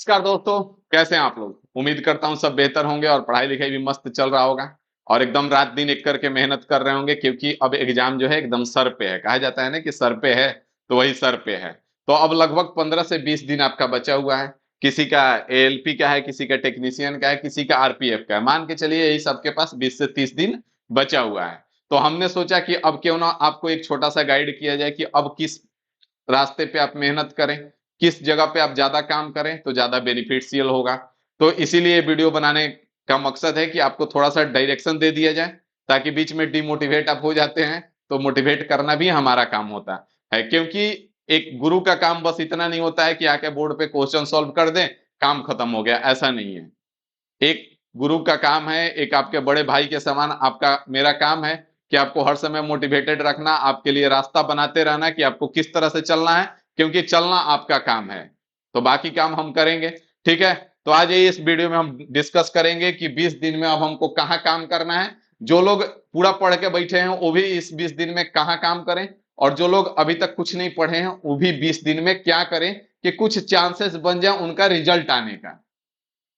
नमस्कार दोस्तों, कैसे हैं आप लोग। उम्मीद करता हूं सब बेहतर होंगे और पढ़ाई लिखाई भी मस्त चल रहा होगा और एकदम रात दिन एक करके मेहनत कर रहे होंगे, क्योंकि अब एग्जाम जो है एकदम सर पे है। कहा जाता है ना कि सर पे है तो वही सर पे है। तो अब लगभग 15 से 20 दिन आपका बचा हुआ है। किसी का एएलपी का है, किसी का टेक्नीशियन का है, किसी का आरपीएफ का है। मान के चलिए यही सबके पास 20 से 30 दिन बचा हुआ है। तो हमने सोचा कि अब क्यों ना आपको एक छोटा सा गाइड किया जाए कि अब किस रास्ते पे आप मेहनत करें, किस जगह पे आप ज्यादा काम करें तो ज्यादा बेनिफिशियल होगा। तो इसीलिए वीडियो बनाने का मकसद है कि आपको थोड़ा सा डायरेक्शन दे दिया जाए, ताकि बीच में डिमोटिवेट आप हो जाते हैं तो मोटिवेट करना भी हमारा काम होता है। क्योंकि एक गुरु का काम बस इतना नहीं होता है कि आके बोर्ड पे क्वेश्चन सॉल्व कर दें, काम खत्म हो गया, ऐसा नहीं है। एक गुरु का काम है, एक आपके बड़े भाई के समान आपका मेरा काम है कि आपको हर समय मोटिवेटेड रखना, आपके लिए रास्ता बनाते रहना कि आपको किस तरह से चलना है, क्योंकि चलना आपका काम है। तो बाकी काम हम करेंगे। ठीक है। तो आज ये इस वीडियो में हम डिस्कस करेंगे कि 20 दिन में अब हमको कहाँ काम करना है। जो लोग पूरा पढ़ के बैठे हैं वो भी इस 20 दिन में कहाँ काम करें, और जो लोग अभी तक कुछ नहीं पढ़े हैं वो भी 20 दिन में क्या करें कि कुछ चांसेस बन जाए उनका रिजल्ट आने का।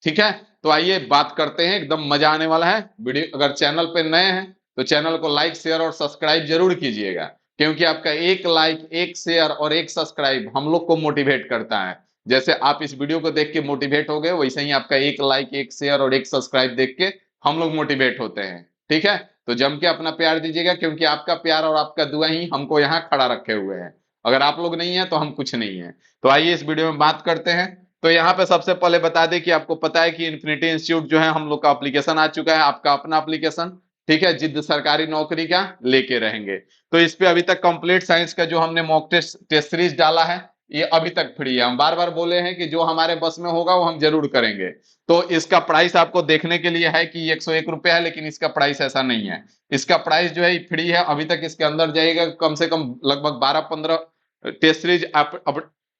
ठीक है। तो आइए बात करते हैं, एकदम मजा आने वाला है। वीडियो अगर चैनल पे नए हैं तो चैनल को लाइक शेयर और सब्सक्राइब जरूर कीजिएगा, क्योंकि आपका एक लाइक, एक शेयर और एक सब्सक्राइब हम लोग को मोटिवेट करता है। जैसे आप इस वीडियो को देख के मोटिवेट हो गए, वैसे ही आपका एक लाइक, एक शेयर और एक सब्सक्राइब देख के हम लोग मोटिवेट होते हैं। ठीक है। तो जम के अपना प्यार दीजिएगा, क्योंकि आपका प्यार और आपका दुआ ही हमको यहाँ खड़ा रखे हुए हैं। अगर आप लोग नहीं है तो हम कुछ नहीं है। तो आइए इस वीडियो में बात करते हैं। तो यहाँ पे सबसे पहले बता दें कि आपको पता है कि इन्फिनिटी इंस्टीट्यूट जो है हम लोग का एप्लीकेशन आ चुका है, आपका अपना एप्लीकेशन। ठीक है। जिद्द सरकारी नौकरी का लेके रहेंगे। तो इस पे अभी तक कंप्लीट साइंस का जो हमने मॉक टेस्ट सीरीज डाला है, ये अभी तक फ्री है। हम बार बार बोले हैं कि जो हमारे बस में होगा वो हम जरूर करेंगे। तो इसका प्राइस आपको देखने के लिए है कि 101 रुपया है, लेकिन इसका प्राइस ऐसा नहीं है। इसका प्राइस जो है फ्री है। अभी तक इसके अंदर जाइएगा कम से कम लगभग 12-15 टेस्ट सीरीज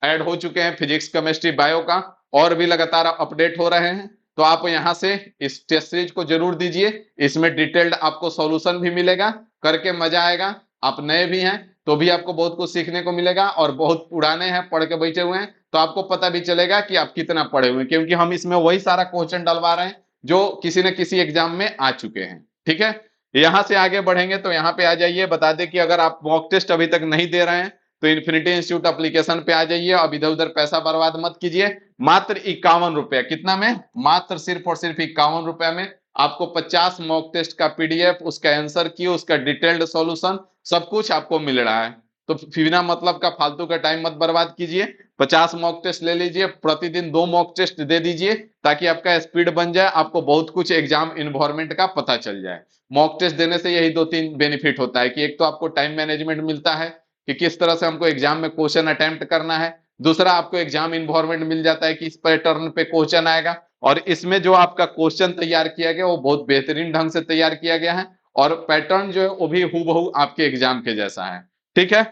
ऐड हो चुके हैं, फिजिक्स, केमिस्ट्री, बायो का। और भी लगातार अपडेट हो रहे हैं। तो आप यहां से इस टेस्ट सीरीज को जरूर दीजिए। इसमें डिटेल्ड आपको सॉल्यूशन भी मिलेगा, करके मजा आएगा। आप नए भी हैं तो भी आपको बहुत कुछ सीखने को मिलेगा, और बहुत पुराने हैं पढ़ के बैठे हुए हैं तो आपको पता भी चलेगा कि आप कितना पढ़े हुए हैं, क्योंकि हम इसमें वही सारा क्वेश्चन डलवा रहे हैं जो किसी न किसी एग्जाम में आ चुके हैं। ठीक है। यहां से आगे बढ़ेंगे तो यहाँ पे आ जाइए। बता दें कि अगर आप मॉक टेस्ट अभी तक नहीं दे रहे हैं तो इन्फिनिटी इंस्टीट्यूट एप्लीकेशन पे आ जाइए। अब इधर उधर पैसा बर्बाद मत कीजिए। मात्र 51 रुपया, कितना में, मात्र सिर्फ और सिर्फ 51 रुपया में आपको 50 मॉक टेस्ट का पीडीएफ, उसका आंसर की, उसका डिटेल्ड सॉल्यूशन, सब कुछ आपको मिल रहा है। तो बिना मतलब का फालतू का टाइम मत बर्बाद कीजिए। 50 मॉक टेस्ट ले लीजिए, प्रतिदिन 2 मॉक टेस्ट दे दीजिए, ताकि आपका स्पीड बन जाए, आपको बहुत कुछ एग्जाम इन्वायरमेंट का पता चल जाए। मॉक टेस्ट देने से यही 2-3 बेनिफिट होता है कि एक तो आपको टाइम मैनेजमेंट मिलता है कि किस तरह से हमको एग्जाम में क्वेश्चन अटेम्प्ट करना है। दूसरा, आपको एग्जाम इन्वायरमेंट मिल जाता है कि इस पैटर्न पे क्वेश्चन आएगा, और इसमें जो आपका क्वेश्चन तैयार किया गया वो बहुत बेहतरीन ढंग से तैयार किया गया है, और पैटर्न जो है वो भी हूबहू आपके एग्जाम के जैसा है। ठीक है।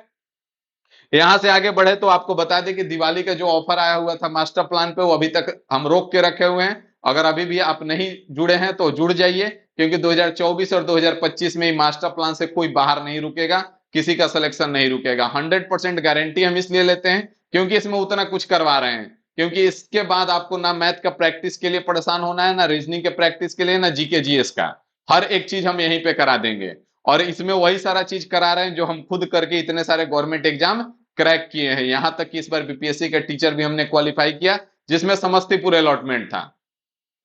यहां से आगे बढ़े तो आपको बता दें कि दिवाली का जो ऑफर आया हुआ था मास्टर प्लान पे, वो अभी तक हम रोक के रखे हुए हैं। अगर अभी भी आप नहीं जुड़े हैं तो जुड़ जाइए, क्योंकि 2024 और 2025 में मास्टर प्लान से कोई बाहर नहीं रुकेगा, किसी का सिलेक्शन नहीं रुकेगा। 100% गारंटी हम इसलिए लेते हैं क्योंकि इसमें उतना कुछ करवा रहे हैं। क्योंकि इसके बाद आपको ना मैथ का प्रैक्टिस के लिए परेशान होना है, ना रीजनिंग के प्रैक्टिस के लिए, ना जीके जीएस का। हर एक चीज हम यहीं पे करा देंगे। और इसमें वही सारा चीज करा रहे हैं जो हम खुद करके इतने सारे गवर्नमेंट एग्जाम क्रैक किए हैं। यहां तक कि इस बार बीपीएससी का टीचर भी हमने क्वालिफाई किया, जिसमें समस्तीपुर अलॉटमेंट था।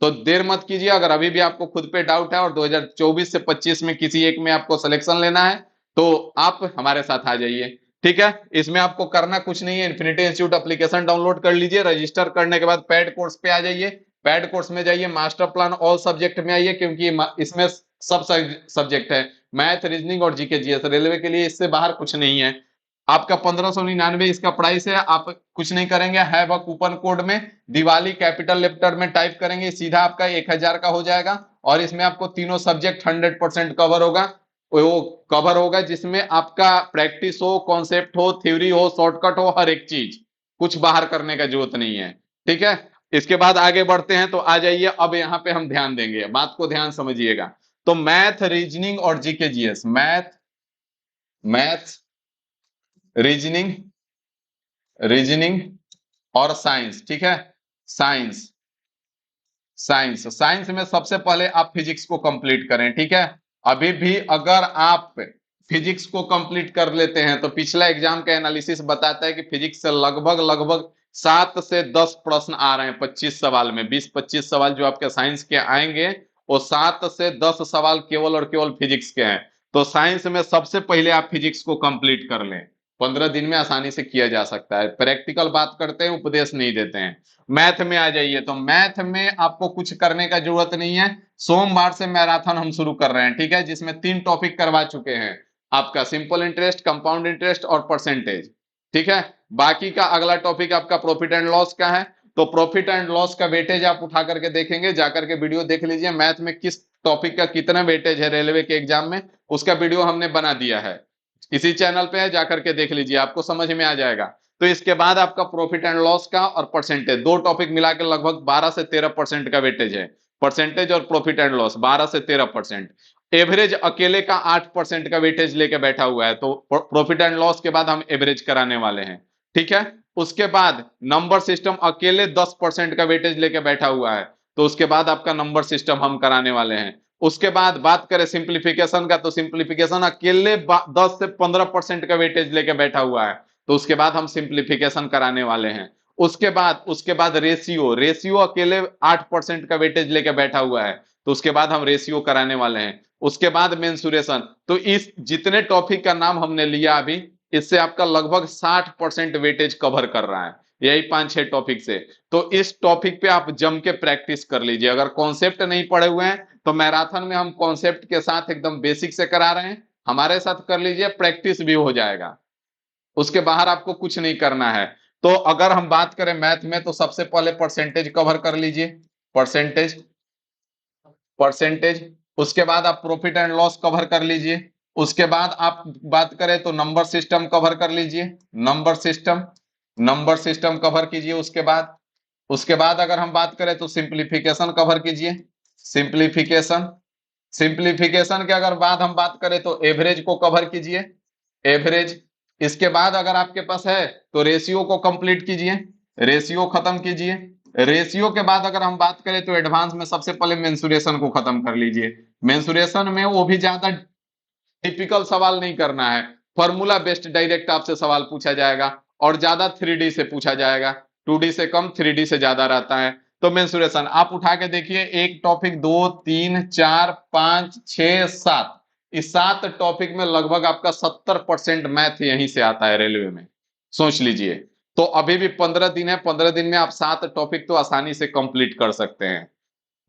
तो देर मत कीजिए। अगर अभी भी आपको खुद पे डाउट है और 2024 से 25 में किसी एक में आपको सिलेक्शन लेना है तो आप हमारे साथ आ जाइए। ठीक है। इसमें आपको करना कुछ नहीं है। इन्फिनिटी इंस्टीट्यूट एप्लीकेशन डाउनलोड कर लीजिए। रजिस्टर करने के बाद पेड कोर्स पे आ जाइए। पेड कोर्स में जाइए, मास्टर प्लान ऑल सब्जेक्ट में आइए, क्योंकि इसमें सब सब्जेक्ट है, मैथ, रीजनिंग और जीके जीएस। रेलवे के लिए इससे बाहर कुछ नहीं है। आपका 1599 इसका प्राइस है। आप कुछ नहीं करेंगे, है वह कूपन कोड में दिवाली कैपिटल लेटर में टाइप करेंगे, सीधा आपका 1000 का हो जाएगा। और इसमें आपको तीनों सब्जेक्ट 100% कवर होगा। वो कवर होगा जिसमें आपका प्रैक्टिस हो, कॉन्सेप्ट हो, थ्योरी हो, शॉर्टकट हो, हर एक चीज, कुछ बाहर करने का जरूरत नहीं है। ठीक है। इसके बाद आगे बढ़ते हैं तो आ जाइए। अब यहाँ पे हम ध्यान देंगे, बात को ध्यान समझिएगा। तो मैथ, रीजनिंग और GK GS, math, math, reasoning, reasoning और साइंस। ठीक है। साइंस, साइंस, साइंस में सबसे पहले आप फिजिक्स को कंप्लीट करें, ठीक है। अभी भी अगर आप फिजिक्स को कंप्लीट कर लेते हैं तो पिछला एग्जाम का एनालिसिस बताता है कि फिजिक्स से लगभग लगभग 7 से 10 प्रश्न आ रहे हैं 25 सवाल में। 20-25 सवाल जो आपके साइंस के आएंगे वो 7 से 10 सवाल केवल और केवल फिजिक्स के हैं। तो साइंस में सबसे पहले आप फिजिक्स को कंप्लीट कर लें, 15 दिन में आसानी से किया जा सकता है। प्रैक्टिकल बात करते हैं, उपदेश नहीं देते हैं। मैथ में आ जाइए, तो मैथ में आपको कुछ करने का जरूरत नहीं है। सोमवार से मैराथन हम शुरू कर रहे हैं, ठीक है, जिसमें 3 टॉपिक करवा चुके हैं, आपका सिंपल इंटरेस्ट, कंपाउंड इंटरेस्ट और परसेंटेज, ठीक है। बाकी का अगला टॉपिक आपका प्रॉफिट एंड लॉस का है। तो प्रॉफिट एंड लॉस का वेटेज आप उठा करके देखेंगे, जाकर के वीडियो देख लीजिए, मैथ में किस टॉपिक का कितना वेटेज है रेलवे के एग्जाम में, उसका वीडियो हमने बना दिया है, इसी चैनल पे है, जाकर के देख लीजिए, आपको समझ में आ जाएगा। तो इसके बाद आपका प्रॉफिट एंड लॉस का और परसेंटेज, 2 टॉपिक मिला के लगभग 12 से 13% का वेटेज है। परसेंटेज और प्रॉफिट एंड लॉस 12 से 13%। एवरेज अकेले का 8% का वेटेज लेके बैठा हुआ है, तो प्रॉफिट एंड लॉस के बाद हम एवरेज कराने वाले हैं, ठीक है। उसके बाद नंबर सिस्टम अकेले 10% का वेटेज लेके बैठा हुआ है, तो उसके बाद आपका नंबर सिस्टम हम कराने वाले हैं। उसके बाद बात करें सिंप्लीफिकेशन का, तो सिंप्लीफिकेशन अकेले 10 से 15% का वेटेज लेके बैठा हुआ है, तो उसके बाद हम सिंप्लीफिकेशन कराने वाले हैं। उसके बाद रेशियो, रेशियो अकेले 8% का वेटेज लेके बैठा हुआ है, तो उसके बाद हम रेशियो कराने वाले हैं। उसके बाद मेंसुरेशन। तो इस जितने टॉपिक का नाम हमने लिया अभी, इससे आपका लगभग 60% वेटेज कवर कर रहा है, यही 5-6 टॉपिक से। तो इस टॉपिक पे आप जम के प्रैक्टिस कर लीजिए। अगर कॉन्सेप्ट नहीं पढ़े हुए हैं तो मैराथन में हम कॉन्सेप्ट के साथ एकदम बेसिक से करा रहे हैं, हमारे साथ कर लीजिए, प्रैक्टिस भी हो जाएगा। उसके बाहर आपको कुछ नहीं करना है। तो अगर हम बात करें मैथ में, तो सबसे पहले परसेंटेज कवर कर लीजिए, परसेंटेज, परसेंटेज। उसके बाद आप प्रॉफिट एंड लॉस कवर कर लीजिए। उसके बाद आप बात करें तो नंबर सिस्टम कवर कर लीजिए, number system, number system cover कीजिए। उसके बाद अगर हम बात करें तो सिंप्लीफिकेशन कवर कीजिए, सिंप्लीफिकेशन, सिंप्लीफिकेशन के अगर बाद हम बात करें तो एवरेज को कवर कीजिए, एवरेज। इसके बाद अगर आपके पास है तो रेशियो को कंप्लीट कीजिए, रेशियो खत्म कीजिए। रेशियो के बाद अगर हम बात करें तो एडवांस में सबसे पहले मेंसुरेशन को खत्म कर लीजिए। मेंसुरेशन में वो भी ज्यादा टिपिकल सवाल नहीं करना है, फॉर्मूला बेस्ड डायरेक्ट आपसे सवाल पूछा जाएगा, और ज्यादा 3D से पूछा जाएगा, 2D से कम 3D से ज्यादा रहता है। तो मेंसुरेशन आप उठा के देखिए, एक टॉपिक, 2, 3, 4, 5, 6, 7, इस 7 टॉपिक में लगभग आपका 70% मैथ यहीं से आता है रेलवे में, सोच लीजिए। तो अभी भी 15 दिन है, 15 दिन में आप 7 टॉपिक तो आसानी से कंप्लीट कर सकते हैं।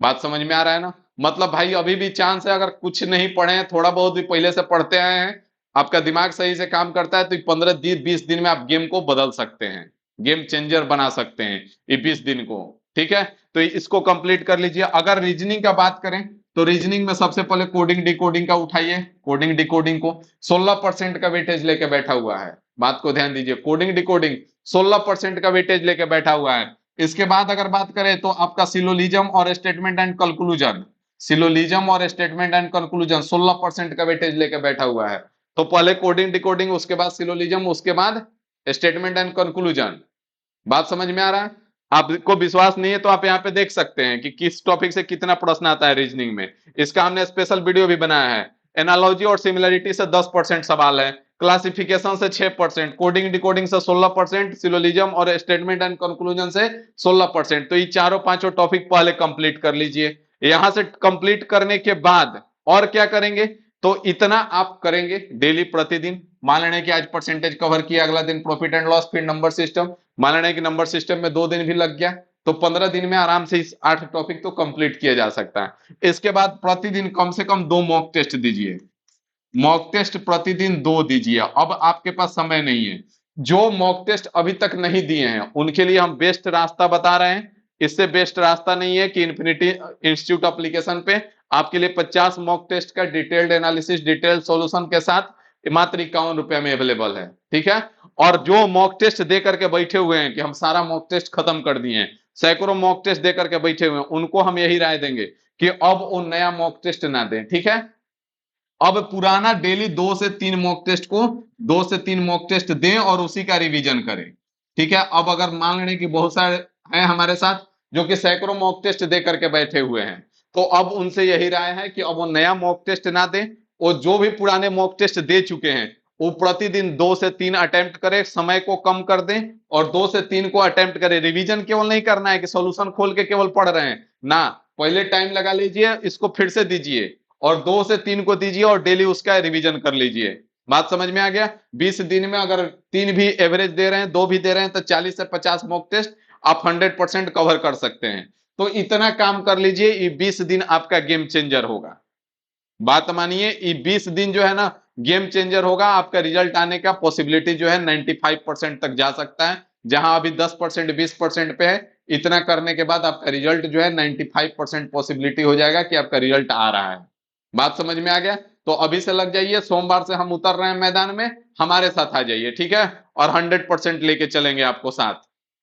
बात समझ में आ रहा है ना। मतलब भाई अभी भी चांस है, अगर कुछ नहीं पढ़े हैं, थोड़ा बहुत भी पहले से पढ़ते आए हैं, आपका दिमाग सही से काम करता है, तो 15-20 दिन में आप गेम को बदल सकते हैं, गेम चेंजर बना सकते हैं ये 20 दिन को, ठीक है। तो इसको कंप्लीट कर लीजिए। अगर रीजनिंग का बात करें तो रीजनिंग में सबसे पहले कोडिंग डिकोडिंग का उठाइए। कोडिंग डिकोडिंग को 16% का वेटेज लेके बैठा हुआ है, बात को ध्यान दीजिए, कोडिंग डिकोडिंग 16% का वेटेज लेके बैठा हुआ है। इसके बाद अगर बात करें तो आपका सिलोलिज्म और स्टेटमेंट एंड कंक्लूजन, सिलोलिज्म और स्टेटमेंट एंड कंक्लूजन 16% का वेटेज लेके बैठा हुआ है। तो पहले कोडिंग डिकोडिंग, उसके बाद सिलोलिज्म, उसके बाद स्टेटमेंट एंड कंक्लूजन। बात समझ में आ रहा है। आपको विश्वास नहीं है तो आप यहाँ पे देख सकते हैं कि किस टॉपिक से कितना प्रश्न आता है रीजनिंग में, इसका हमने स्पेशल वीडियो भी बनाया है। एनालॉजी और सिमिलरिटी से 10% सवाल है, क्लासिफिकेशन से 6%, कोडिंग डिकोडिंग से 16%, सिलोलिज्म और स्टेटमेंट एंड कंक्लूजन से 16%। तो ये चारों पांचों टॉपिक पहले कंप्लीट कर लीजिए। यहां से कंप्लीट करने के बाद और क्या करेंगे, तो इतना आप करेंगे डेली प्रतिदिन। मान लेने की आज परसेंटेज कवर किया, अगला दिन प्रॉफिट एंड लॉस, फिर नंबर सिस्टम। मान लेने की नंबर सिस्टम में 2 दिन भी लग गया, तो 15 दिन में आराम से इस 8 टॉपिक तो कंप्लीट किया जा सकता है। इसके बाद प्रतिदिन कम से कम 2 मॉक टेस्ट दीजिए, मॉक टेस्ट प्रतिदिन 2 दीजिए। अब आपके पास समय नहीं है, जो मॉक टेस्ट अभी तक नहीं दिए हैं उनके लिए हम बेस्ट रास्ता बता रहे हैं। इससे बेस्ट रास्ता नहीं है कि इन्फिनिटी इंस्टीट्यूट एप्लीकेशन पे आपके लिए 50 मॉक टेस्ट का डिटेल्ड एनालिसिस, डिटेल्ड सॉल्यूशन के साथ मात्र 51 रुपए में अवेलेबल है, ठीक है। और जो मॉक टेस्ट दे करके बैठे हुए हैं कि हम सारा मॉक टेस्ट खत्म कर दिए हैं, सैकड़ों मॉक टेस्ट दे करके बैठे हुए हैं, उनको हम यही राय देंगे कि अब वो नया मॉक टेस्ट ना दें, ठीक है। अब पुराना डेली 2 से 3 मॉक टेस्ट को, 2 से 3 मॉक टेस्ट दें और उसी का रिवीजन करें, ठीक है। अब अगर मान लें कि बहुत सारे हैं हमारे साथ, जो कि सैकड़ों मॉक टेस्ट दे करके बैठे हुए हैं। तो अब उनसे यही राय है कि अब वो नया मॉक टेस्ट ना दें, और जो भी पुराने मॉक टेस्ट दे चुके हैं वो प्रतिदिन 2 से 3 अटेम्प्ट करें, समय को कम कर दें और 2 से 3 को अटेम्प्ट करें। रिवीजन केवल नहीं करना है कि सॉल्यूशन खोल के केवल पढ़ रहे हैं ना, पहले टाइम लगा लीजिए, इसको फिर से दीजिए और 2 से 3 को दीजिए और डेली उसका रिवीजन कर लीजिए। बात समझ में आ गया? 20 दिन में अगर 3 भी एवरेज दे रहे हैं, 2 भी दे रहे हैं, तो 40 से 50 मॉक टेस्ट आप 100% कवर कर सकते हैं। तो इतना काम कर लीजिए, ये 20 दिन आपका गेम चेंजर होगा। बात मानिए, ये 20 दिन जो है ना गेम चेंजर होगा। आपका रिजल्ट आने का पॉसिबिलिटी जो है 95% तक जा सकता है, जहां अभी 10% 20% पे है। इतना करने के बाद आपका रिजल्ट जो है 95% पॉसिबिलिटी हो जाएगा कि आपका रिजल्ट आ रहा है। बात समझ में आ गया? तो अभी से लग जाइए, सोमवार से हम उतर रहे हैं मैदान में, हमारे साथ आ जाइए, ठीक है? और 100% लेके चलेंगे आपको साथ,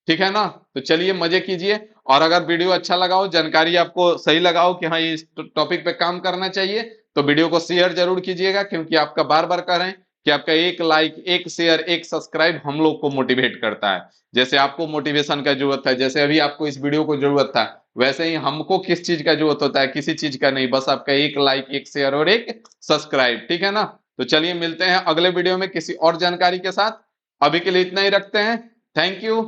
ठीक है ना? तो चलिए मजे कीजिए। और अगर वीडियो अच्छा लगा हो, जानकारी आपको सही लगा हो कि हाँ इस टॉपिक पे काम करना चाहिए, तो वीडियो को शेयर जरूर कीजिएगा, क्योंकि आपका बार बार कह रहे हैं कि आपका एक लाइक, एक शेयर, एक सब्सक्राइब हम लोग को मोटिवेट करता है। जैसे आपको मोटिवेशन का जरूरत है, जैसे अभी आपको इस वीडियो को जरूरत था, वैसे ही हमको किस चीज का जरूरत होता है? किसी चीज का नहीं, बस आपका एक लाइक, एक शेयर और एक सब्सक्राइब, ठीक है ना? तो चलिए मिलते हैं अगले वीडियो में किसी और जानकारी के साथ। अभी के लिए इतना ही रखते हैं। Thank you.